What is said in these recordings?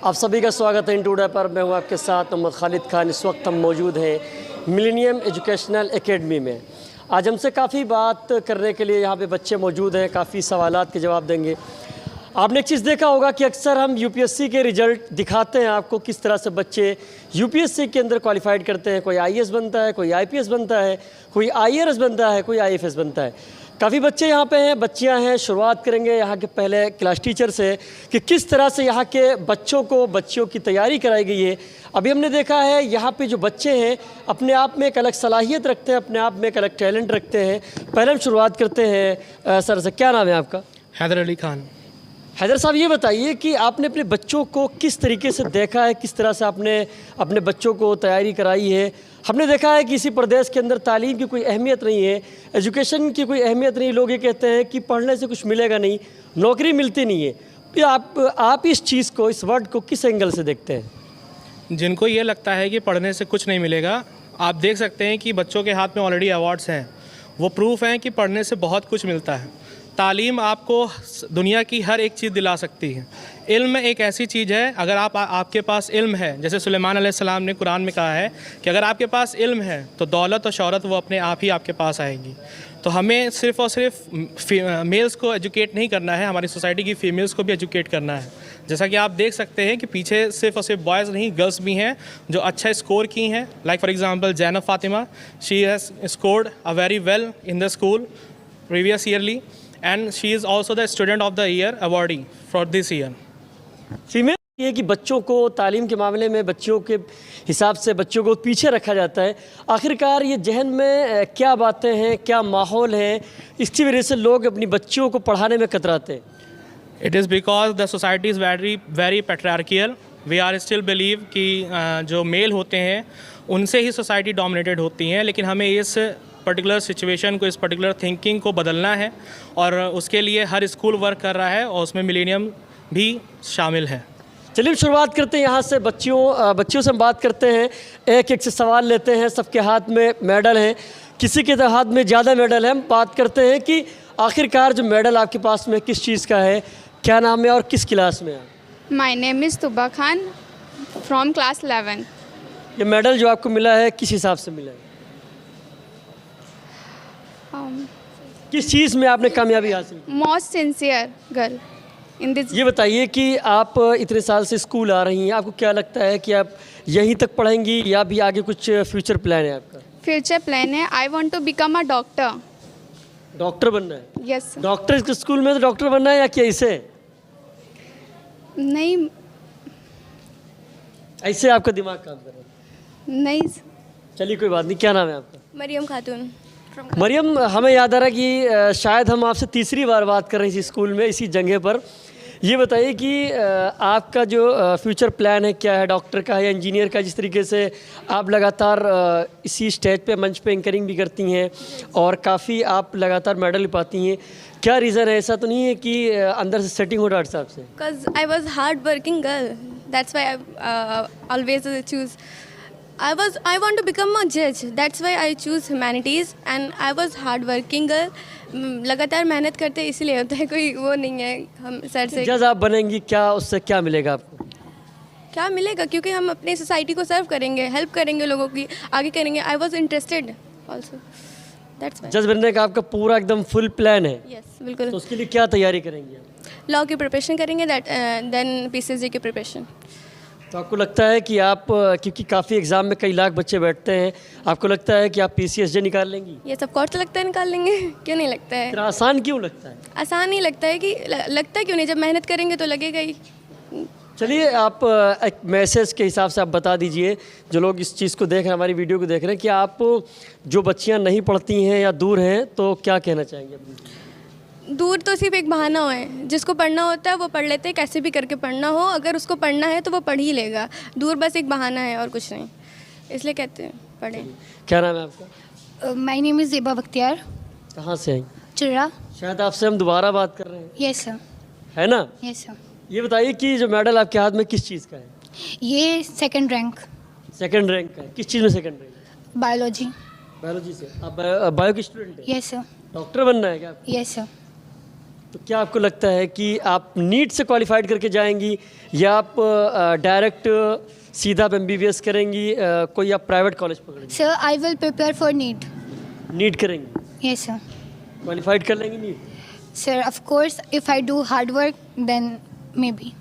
आप सभी का स्वागत है इन टुडे पर। मैं हूं आपके साथ मोहम्मद खालिद खान। इस वक्त हम मौजूद हैं मिलेनियम एजुकेशनल एकेडमी में। आज हमसे काफ़ी बात करने के लिए यहाँ पे बच्चे मौजूद हैं, काफ़ी सवालात के जवाब देंगे। आपने एक चीज़ देखा होगा कि अक्सर हम यूपीएससी के रिज़ल्ट दिखाते हैं आपको, किस तरह से बच्चे यूपीएससी के अंदर क्वालिफाइड करते हैं। कोई आईएएस बनता है, कोई आईपीएस बनता है, कोई आईआरएस बनता है, कोई आईएफएस बनता है। काफ़ी बच्चे यहाँ पे हैं, बच्चियाँ हैं। शुरुआत करेंगे यहाँ के पहले क्लास टीचर से कि किस तरह से यहाँ के बच्चों को, बच्चियों की तैयारी कराई गई है। अभी हमने देखा है यहाँ पे जो बच्चे हैं अपने आप में एक अलग सलाहियत रखते हैं, अपने आप में एक अलग टैलेंट रखते हैं। पहले हम शुरुआत करते हैं सर से। क्या नाम है आपका? हैदर अली खान। हैदर साहब, ये बताइए कि आपने अपने बच्चों को किस तरीके से देखा है, किस तरह से आपने अपने बच्चों को तैयारी कराई है। हमने देखा है कि इसी प्रदेश के अंदर तालीम की कोई अहमियत नहीं है, एजुकेशन की कोई अहमियत नहीं। लोग ये कहते हैं कि पढ़ने से कुछ मिलेगा नहीं, नौकरी मिलती नहीं है। फिर आप इस चीज़ को, इस वर्ड को किस एंगल से देखते हैं? जिनको ये लगता है कि पढ़ने से कुछ नहीं मिलेगा, आप देख सकते हैं कि बच्चों के हाथ में ऑलरेडी अवार्ड्स हैं। वो प्रूफ हैं कि पढ़ने से बहुत कुछ मिलता है। तालीम आपको दुनिया की हर एक चीज़ दिला सकती है। इल्म एक ऐसी चीज़ है, अगर आपके पास इल्म है, जैसे सुलेमान अलैहिस्सलाम ने कुरान में कहा है कि अगर आपके पास इल्म है तो दौलत और शौहरत वो अपने आप ही आपके पास आएगी। तो हमें सिर्फ़ और सिर्फ मेल्स को एजुकेट नहीं करना है, हमारी सोसाइटी की फ़ीमेल्स को भी एजुकेट करना है। जैसा कि आप देख सकते हैं कि पीछे सिर्फ और सिर्फ बॉयज़ नहीं, गर्ल्स भी हैं जो अच्छा स्कोर की हैं। Like for example Zainab Fatima, she has scored a very well in the school previous yearly and she is also the student of the year awardee for this year। Female ये कि बच्चों को तालीम के मामले में बच्चियों के हिसाब से बच्चों को पीछे रखा जाता है। आखिरकार ये जहन में क्या बातें हैं, क्या माहौल है, इसकी वजह से लोग अपनी बच्चियों को पढ़ाने में कतराते हैं? It is because the society is very patriarchal। We are still believe कि जो मेल होते हैं उनसे ही सोसाइटी डोमिनेटेड होती हैं। लेकिन हमें इस पर्टिकुलर सिचुएशन को, इस पर्टिकुलर थिंकिंग को बदलना है और उसके लिए हर स्कूल वर्क कर रहा है और उसमें मिलेनियम भी शामिल है। चलिए शुरुआत करते हैं यहाँ से। बच्चियों से हम बात करते हैं, एक एक से सवाल लेते हैं। सबके हाथ में मेडल हैं, किसी के हाथ में ज़्यादा मेडल है। हम बात करते हैं कि आखिरकार जो मेडल आपके पास में किस चीज़ का है, क्या नाम है और किस क्लास में है? My name is तुबा Khan from class 11। ये मेडल जो आपको मिला है किस हिसाब से मिला है? किस चीज़ में आपने कामयाबी हासिल की? Most sincere girl in this. ये बताइए कि आप इतने साल से स्कूल आ रही हैं, आपको क्या लगता है कि आप यहीं तक पढ़ेंगी या भी आगे कुछ फ्यूचर प्लान है आपका? फ्यूचर प्लान है, I want to become a doctor. Doctor बनना है? यस। डॉक्टर के स्कूल में तो डॉक्टर बनना है या कैसे? नहीं, ऐसे आपका दिमाग काम कर रहा है? नहीं। चलिए कोई बात नहीं। क्या नाम है आपका? मरियम खातून। मरियम, हमें याद आ रहा कि शायद हम आपसे तीसरी बार बात कर रहे हैं इसी स्कूल में, इसी जगह पर। ये बताइए कि आपका जो फ्यूचर प्लान है क्या है? डॉक्टर का है या इंजीनियर का? जिस तरीके से आप लगातार इसी स्टेज पे, मंच पे एंकरिंग भी करती हैं और काफ़ी आप लगातार मेडल भी पाती हैं, क्या रीज़न है? ऐसा तो नहीं है कि अंदर से सेटिंग हो डॉक्टर साहब से? Because I was hard-working girl. That's why I always choose. I want to become a judge. That's why I choose humanities. And I was hard-working girl. लगातार मेहनत करते इसलिए होता है, कोई वो नहीं है हम सर से। जज आप बनेंगी, क्या उससे क्या मिलेगा आपको? क्या मिलेगा? क्योंकि हम अपने सोसाइटी को सर्व करेंगे, हेल्प करेंगे, लोगों की आगे करेंगे। I was interested also, that's why. जज बनने का आपका पूरा एकदम फुल प्लान है? यस, बिल्कुल। तो उसके लिए क्या तैयारी करेंगे? लॉ की प्रिपरेशन करेंगे, देन पीसीएसजी की प्रिपरेशन। तो आपको लगता है कि आप, क्योंकि काफ़ी एग्ज़ाम में कई लाख बच्चे बैठते हैं, आपको लगता है कि आप पीसीएसजे निकाल लेंगी? ये सब कोर्स लगता है निकाल लेंगे। क्यों नहीं लगता है? इतना आसान क्यों लगता है? आसान नहीं लगता है कि लगता है क्यों नहीं, जब मेहनत करेंगे तो लगेगा ही। चलिए आप एक मैसेज के हिसाब से आप बता दीजिए, जो लोग इस चीज़ को देख रहे हैं, हमारी वीडियो को देख रहे हैं, कि आप जो बच्चियां नहीं पढ़ती हैं या दूर हैं, तो क्या कहना चाहेंगे? दूर तो सिर्फ एक बहाना है, जिसको पढ़ना होता है वो पढ़ लेते हैं, कैसे भी करके पढ़ना हो, अगर उसको पढ़ना है तो वो पढ़ ही लेगा। दूर बस एक बहाना है और कुछ नहीं, इसलिए कहते हैं पढ़ें। क्या नाम है आपका? My name is Zeba Bakhtiyar. कहाँ से आई? चिर्रा। शायद आपसे हम दोबारा बात कर रहे हैं। Yes sir. है ना? Yes sir. ये बताइए कि जो मेडल आपके हाथ में किस चीज़ का है? ये सेकंड रैंक। सेकंड रैंक का है? किस चीज़ में सेकंड रैंक? बायोलॉजी। बायोलॉजी से? आप बायो के स्टूडेंट हैं? Yes sir. डॉक्टर बनना है क्या आपको? Yes sir. तो क्या आपको लगता है कि आप नीट से क्वालिफाइड करके जाएंगी या आप डायरेक्ट सीधा MBBS करेंगी, कोई आप प्राइवेट कॉलेज पकड़ेंगी? Sir, I will prepare for NEET. NEET करेंगी, Yes, sir. क्वालिफाइड कर लेंगी NEET? Sir, of course, if I do hard work, then maybe.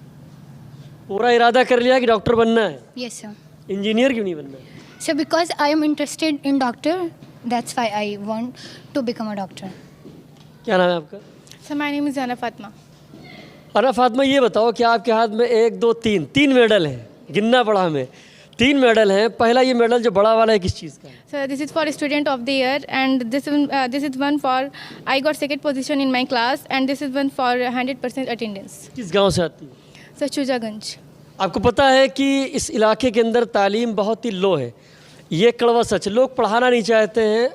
पूरा इरादा कर लिया कि डॉक्टर बनना है, Yes, sir. इंजीनियर क्यों नहीं बनना है? So because I am interested in doctor, that's why I want to become a doctor. क्या नाम है आपका? So my name is Anna Fatma. अना फातिमा, ये बताओ कि आपके हाथ में 1 2 3 मेडल हैं, गिनना पड़ा हमें, 3 मेडल हैं। पहला ये मेडल जो बड़ा वाला है किस चीज़ का है? So this is for student of the year, and this is one for I got second position in my class, and this is one for 100% attendance. किस गांव से आती है? So Chujaganj. आपको पता है कि इस इलाके के अंदर तालीम बहुत ही लो है, ये कड़वा सच। लोग पढ़ाना नहीं चाहते हैं,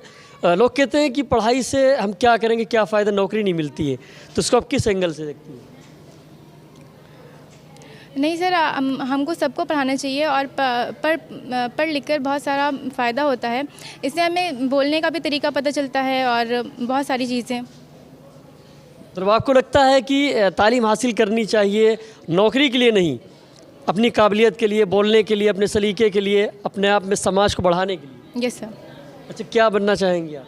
लोग कहते हैं कि पढ़ाई से हम क्या करेंगे, क्या फ़ायदा, नौकरी नहीं मिलती है। तो इसको आप किस एंगल से देखती हैं? नहीं सर, हमको सबको पढ़ाना चाहिए और पढ़ लिख कर बहुत सारा फ़ायदा होता है। इससे हमें बोलने का भी तरीका पता चलता है और बहुत सारी चीज़ें। तो आपको लगता है कि तालीम हासिल करनी चाहिए नौकरी के लिए नहीं, अपनी काबिलियत के लिए, बोलने के लिए, अपने सलीके के लिए, अपने आप में समाज को बढ़ाने के लिए? Yes sir. अच्छा, क्या बनना चाहेंगी आप?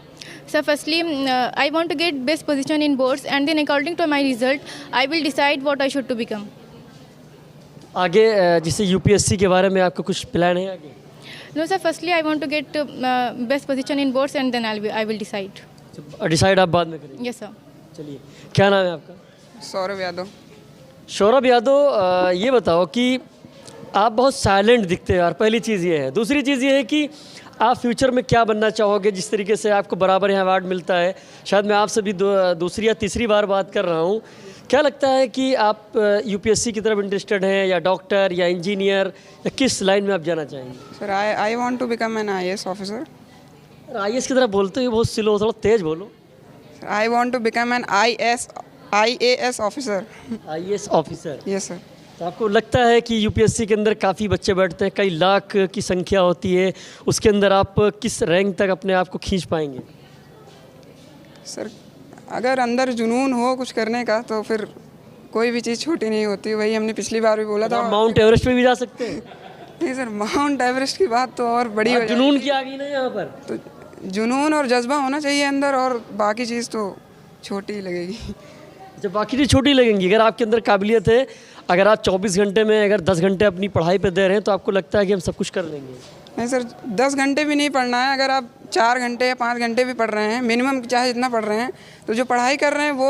Sir firstly I want to get best position in boards and then according to my result I will decide what I should to become. आगे जैसे UPSC के बारे में आपका कुछ प्लान है आगे? No sir, firstly I want to get best position in boards and then I will decide. Decide आप बाद में करेंगे? Yes sir. चलिए, क्या नाम है आपका? सौरभ यादव। सौरभ यादव, ये बताओ कि आप बहुत साइलेंट दिखते हैं, और पहली चीज़ ये है। दूसरी चीज़ ये है कि आप फ्यूचर में क्या बनना चाहोगे? जिस तरीके से आपको बराबर यहाँ अवार्ड मिलता है, शायद मैं आपसे भी दूसरी या तीसरी बार बात कर रहा हूँ, क्या लगता है कि आप UPSC की तरफ इंटरेस्टेड हैं या डॉक्टर या इंजीनियर, या किस लाइन में आप जाना चाहेंगे? Sir I want to become an IAS officer. IAS की तरफ बोलते हो बहुत स्लो, थोड़ा तेज़ बोलो। I want to become an IAS officer. IAS officer? Yes sir. तो आपको लगता है कि UPSC के अंदर काफ़ी बच्चे बैठते हैं, कई लाख की संख्या होती है, उसके अंदर आप किस रैंक तक अपने आप को खींच पाएंगे? सर अगर अंदर जुनून हो कुछ करने का तो फिर कोई भी चीज़ छोटी नहीं होती। वही हमने पिछली बार भी बोला था। आप माउंट एवरेस्ट पे भी जा सकते हैं? नहीं सर, माउंट एवरेस्ट की बात तो और बड़ी हो जुनून की आ गई ना यहाँ पर। तो जुनून और जज्बा होना चाहिए अंदर, और बाकी चीज़ तो छोटी ही लगेगी। जब बाकी चीज़ छोटी लगेंगी, अगर आपके अंदर काबिलियत है, अगर आप 24 घंटे में अगर 10 घंटे अपनी पढ़ाई पे दे रहे हैं, तो आपको लगता है कि हम सब कुछ कर लेंगे? नहीं सर, 10 घंटे भी नहीं पढ़ना है। अगर आप 4 घंटे या 5 घंटे भी पढ़ रहे हैं, मिनिमम चाहे जितना पढ़ रहे हैं, तो जो पढ़ाई कर रहे हैं वो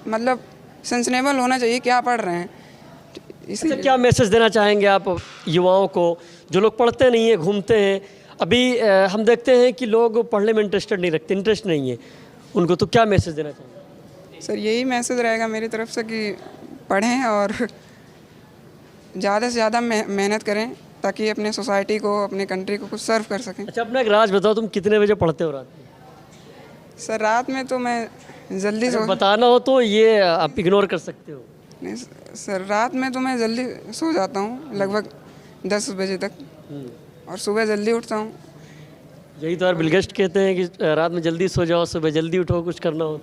मतलब सेंसनेबल होना चाहिए क्या पढ़ रहे हैं। अच्छा, क्या मैसेज देना चाहेंगे आप युवाओं को, जो लोग पढ़ते नहीं हैं, घूमते हैं? अभी हम देखते हैं कि लोग पढ़ने में इंटरेस्ट नहीं है उनको, तो क्या मैसेज देना चाहेंगे? सर यही मैसेज रहेगा मेरी तरफ से कि पढ़ें और ज़्यादा से ज़्यादा मेहनत करें, ताकि अपने सोसाइटी को, अपने कंट्री को कुछ सर्व कर सकें। अच्छा, अपना एक राज बताओ, तुम कितने बजे पढ़ते हो रात में? सर रात में तो मैं जल्दी अगर बताना हो तो ये आप इग्नोर कर सकते हो। नहीं सर, रात में तो मैं जल्दी सो जाता हूँ, लगभग 10 बजे तक, और सुबह जल्दी उठता हूँ। यही तो यार बिल गेट्स कहते हैं कि रात में जल्दी सो जाओ, सुबह जल्दी उठो, कुछ करना हो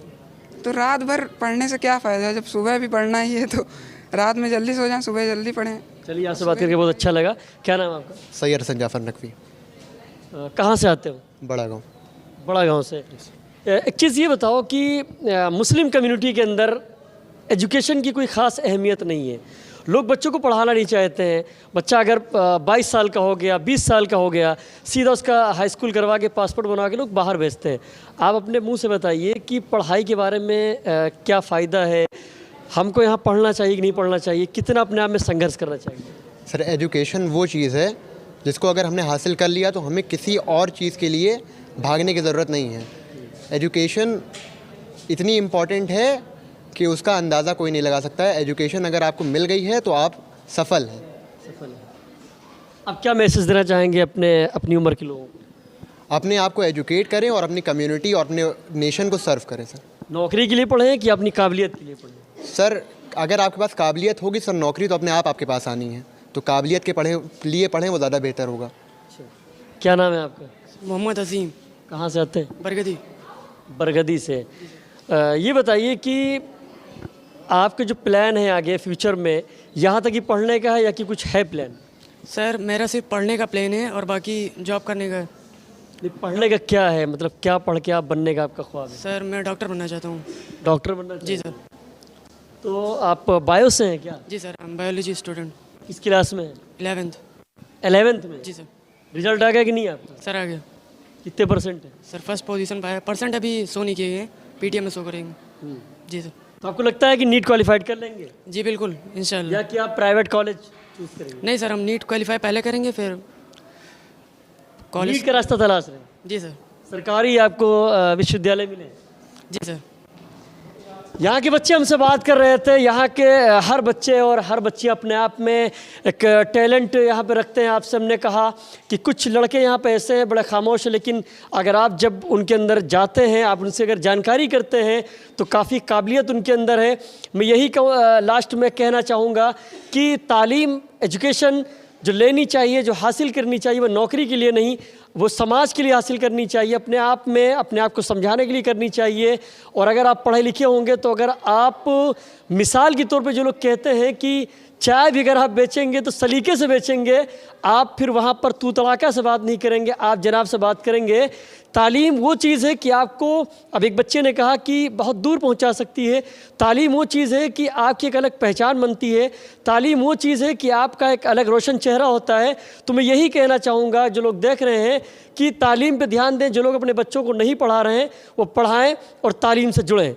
तो रात भर पढ़ने से क्या फ़ायदा है, जब सुबह भी पढ़ना ही है तो रात में जल्दी सो जाएं, सुबह जल्दी पढ़ें। चलिए, आपसे बात करके बहुत अच्छा लगा। क्या नाम है आपका? सैयद हसन जाफर नकवी। कहाँ से आते हो? बड़ा गाँव। बड़ा गांव से। एक चीज़ ये बताओ कि मुस्लिम कम्युनिटी के अंदर एजुकेशन की कोई ख़ास अहमियत नहीं है, लोग बच्चों को पढ़ाना नहीं चाहते हैं। बच्चा अगर 22 साल का हो गया, 20 साल का हो गया, सीधा उसका हाई स्कूल करवा के पासपोर्ट बनवा के लोग बाहर भेजते हैं। आप अपने मुंह से बताइए कि पढ़ाई के बारे में क्या फ़ायदा है, हमको यहाँ पढ़ना चाहिए कि नहीं पढ़ना चाहिए, कितना अपने आप में संघर्ष करना चाहिए? सर एजुकेशन वो चीज़ है जिसको अगर हमने हासिल कर लिया तो हमें किसी और चीज़ के लिए भागने की ज़रूरत नहीं है। एजुकेशन इतनी इम्पॉर्टेंट है कि उसका अंदाज़ा कोई नहीं लगा सकता है। एजुकेशन अगर आपको मिल गई है तो आप सफल हैं। आप क्या मैसेज देना चाहेंगे अपनी उम्र के लोगों को? अपने आप को एजुकेट करें और अपनी कम्युनिटी और अपने नेशन को सर्व करें। सर नौकरी के लिए पढ़ें कि अपनी काबिलियत के लिए पढ़ें? सर अगर आपके पास काबिलियत होगी सर, नौकरी तो अपने आप आपके पास आनी है, तो काबिलियत के लिए पढ़ें, वो ज़्यादा बेहतर होगा। क्या नाम है आपका? मोहम्मद अजीम। कहाँ से आते हैं? बरगदी। बरगदी से। ये बताइए कि आपके जो प्लान है आगे फ्यूचर में, यहाँ तक ही पढ़ने का है या कि कुछ है प्लान? सर मेरा सिर्फ पढ़ने का प्लान है और बाकी जॉब करने का है। नहीं, पढ़ने का क्या है, मतलब क्या पढ़ के आप बनने का आपका ख्वाब है? सर मैं डॉक्टर बनना चाहता हूँ। डॉक्टर बनना जी चाहते सर। हैं? तो आप बायो से हैं क्या? जी sir, I am biology student, किस क्लास में हैं? 11th। 11th में? जी सर। रिजल्ट आ गया कि नहीं आपका? सर आ गया। कितने परसेंट है? सर फर्स्ट पोजीशन पाया, परसेंट अभी शो नहीं किए हैं, पीटीएम में शो करेंगे। जी सर। तो आपको लगता है कि नीट क्वालिफाइड कर लेंगे जी बिल्कुल, इंशाल्लाह। या कि आप प्राइवेट कॉलेज चूज करेंगे? नहीं सर, हम नीट क्वालिफाई पहले करेंगे फिर नीट कॉलेज। का रास्ता तलाश रहे हैं? जी सर। सरकारी आपको विश्वविद्यालय मिले? जी सर। यहाँ के बच्चे हमसे बात कर रहे थे। यहाँ के हर बच्चे और हर बच्ची अपने आप में एक टैलेंट यहाँ पे रखते हैं। आपसे हमने कहा कि कुछ लड़के यहाँ पे ऐसे हैं बड़े खामोश हैं, लेकिन अगर आप जब उनके अंदर जाते हैं, आप उनसे अगर जानकारी करते हैं तो काफ़ी काबिलियत उनके अंदर है। मैं यही लास्ट में कहना चाहूँगा कि तालीम, एजुकेशन जो लेनी चाहिए, जो हासिल करनी चाहिए, वो नौकरी के लिए नहीं, वो समाज के लिए हासिल करनी चाहिए, अपने आप में अपने आप को समझाने के लिए करनी चाहिए। और अगर आप पढ़े लिखे होंगे तो अगर आप मिसाल के तौर पे जो लोग कहते हैं कि चाय भी अगर आप बेचेंगे तो सलीके से बेचेंगे, आप फिर वहाँ पर तू तड़ाका से बात नहीं करेंगे, आप जनाब से बात करेंगे। तालीम वो चीज़ है कि आपको, अब एक बच्चे ने कहा कि बहुत दूर पहुंचा सकती है। तालीम वो चीज़ है कि आपकी एक अलग पहचान बनती है। तालीम वो चीज़ है कि आपका एक अलग रोशन चेहरा होता है। तो मैं यही कहना चाहूँगा जो लोग देख रहे हैं कि तालीम पे ध्यान दें। जो लोग अपने बच्चों को नहीं पढ़ा रहे हैं वो पढ़ाएं और तालीम से जुड़ें।